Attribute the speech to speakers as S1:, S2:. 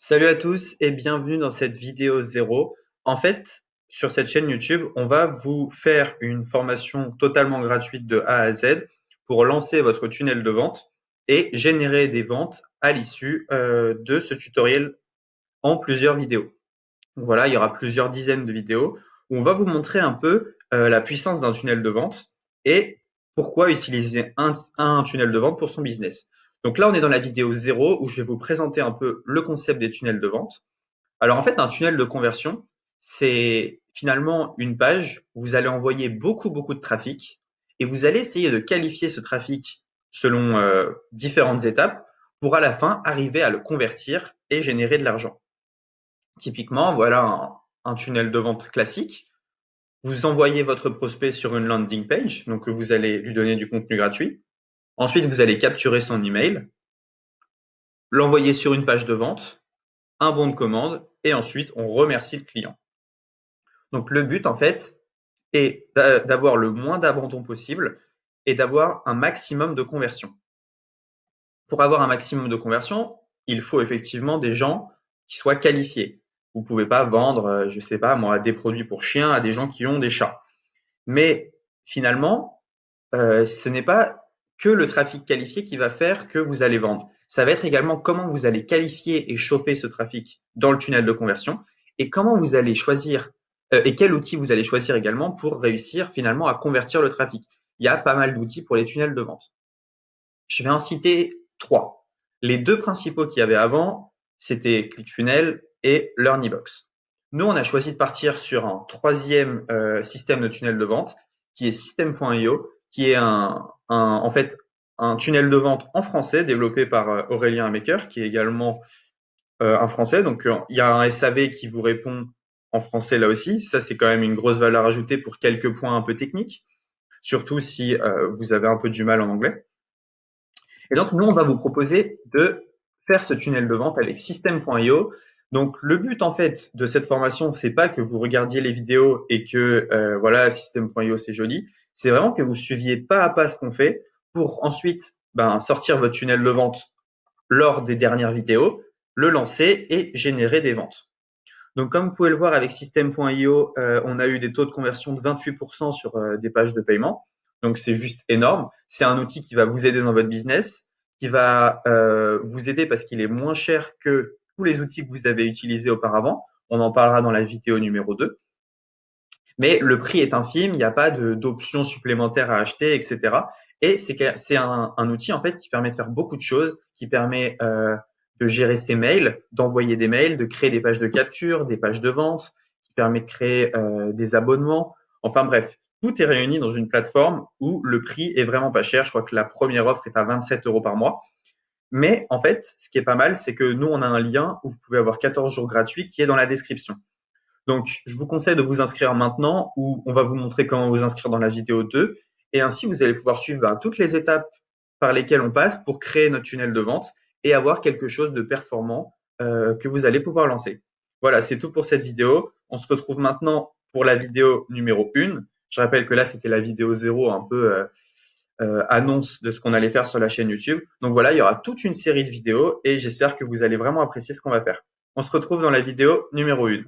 S1: Salut à tous et bienvenue dans cette vidéo zéro. En fait, sur cette chaîne YouTube, on va vous faire une formation totalement gratuite de A à Z pour lancer votre tunnel de vente et générer des ventes à l'issue de ce tutoriel en plusieurs vidéos. Donc voilà, il y aura plusieurs dizaines de vidéos où on va vous montrer un peu la puissance d'un tunnel de vente et pourquoi utiliser un tunnel de vente pour son business. Donc là, on est dans la vidéo zéro où je vais vous présenter un peu le concept des tunnels de vente. Alors en fait, un tunnel de conversion, c'est finalement une page où vous allez envoyer beaucoup de trafic et vous allez essayer de qualifier ce trafic selon différentes étapes pour à la fin arriver à le convertir et générer de l'argent. Typiquement, voilà un tunnel de vente classique. Vous envoyez votre prospect sur une landing page, donc vous allez lui donner du contenu gratuit. Ensuite, vous allez capturer son email, l'envoyer sur une page de vente, un bon de commande, et ensuite on remercie le client. Donc le but en fait est d'avoir le moins d'abandon possible et d'avoir un maximum de conversion. Pour avoir un maximum de conversion, il faut effectivement des gens qui soient qualifiés. Vous ne pouvez pas vendre, je ne sais pas moi, des produits pour chiens à des gens qui ont des chats. Mais finalement, ce n'est pas que le trafic qualifié qui va faire que vous allez vendre. Ça va être également comment vous allez qualifier et chauffer ce trafic dans le tunnel de conversion et comment vous allez choisir et quel outil vous allez choisir également pour réussir finalement à convertir le trafic. Il y a pas mal d'outils pour les tunnels de vente. Je vais en citer trois. Les deux principaux qu'il y avait avant, c'était ClickFunnels et LearnyBox. Nous, on a choisi de partir sur un troisième système de tunnel de vente qui est System.io, qui est en fait un tunnel de vente en français développé par Aurélien Maker, qui est également un français. Donc, il y a un SAV qui vous répond en français là aussi. Ça, c'est quand même une grosse valeur ajoutée pour quelques points un peu techniques, surtout si vous avez un peu du mal en anglais. Et donc, nous, on va vous proposer de faire ce tunnel de vente avec System.io. Donc, le but, en fait, de cette formation, c'est pas que vous regardiez les vidéos et que, voilà, System.io, c'est joli. C'est vraiment que vous suiviez pas à pas ce qu'on fait pour ensuite, sortir votre tunnel de vente lors des dernières vidéos, le lancer et générer des ventes. Donc, comme vous pouvez le voir avec System.io, on a eu des taux de conversion de 28% sur des pages de paiement. Donc, c'est juste énorme. C'est un outil qui va vous aider dans votre business, qui va vous aider parce qu'il est moins cher que tous les outils que vous avez utilisés auparavant. On en parlera dans la vidéo numéro 2. Mais le prix est infime, il n'y a pas d'options supplémentaires à acheter, etc. Et c'est un outil en fait qui permet de faire beaucoup de choses, qui permet de gérer ses mails, d'envoyer des mails, de créer des pages de capture, des pages de vente, qui permet de créer des abonnements. Enfin bref, tout est réuni dans une plateforme où le prix est vraiment pas cher. Je crois que la première offre est à 27 euros par mois. Mais en fait, ce qui est pas mal, c'est que nous, on a un lien où vous pouvez avoir 14 jours gratuits qui est dans la description. Donc, je vous conseille de vous inscrire maintenant où on va vous montrer comment vous inscrire dans la vidéo 2. Et ainsi, vous allez pouvoir suivre toutes les étapes par lesquelles on passe pour créer notre tunnel de vente et avoir quelque chose de performant que vous allez pouvoir lancer. Voilà, c'est tout pour cette vidéo. On se retrouve maintenant pour la vidéo numéro 1. Je rappelle que là, c'était la vidéo 0, un peu annonce de ce qu'on allait faire sur la chaîne YouTube. Donc voilà, il y aura toute une série de vidéos et j'espère que vous allez vraiment apprécier ce qu'on va faire. On se retrouve dans la vidéo numéro 1.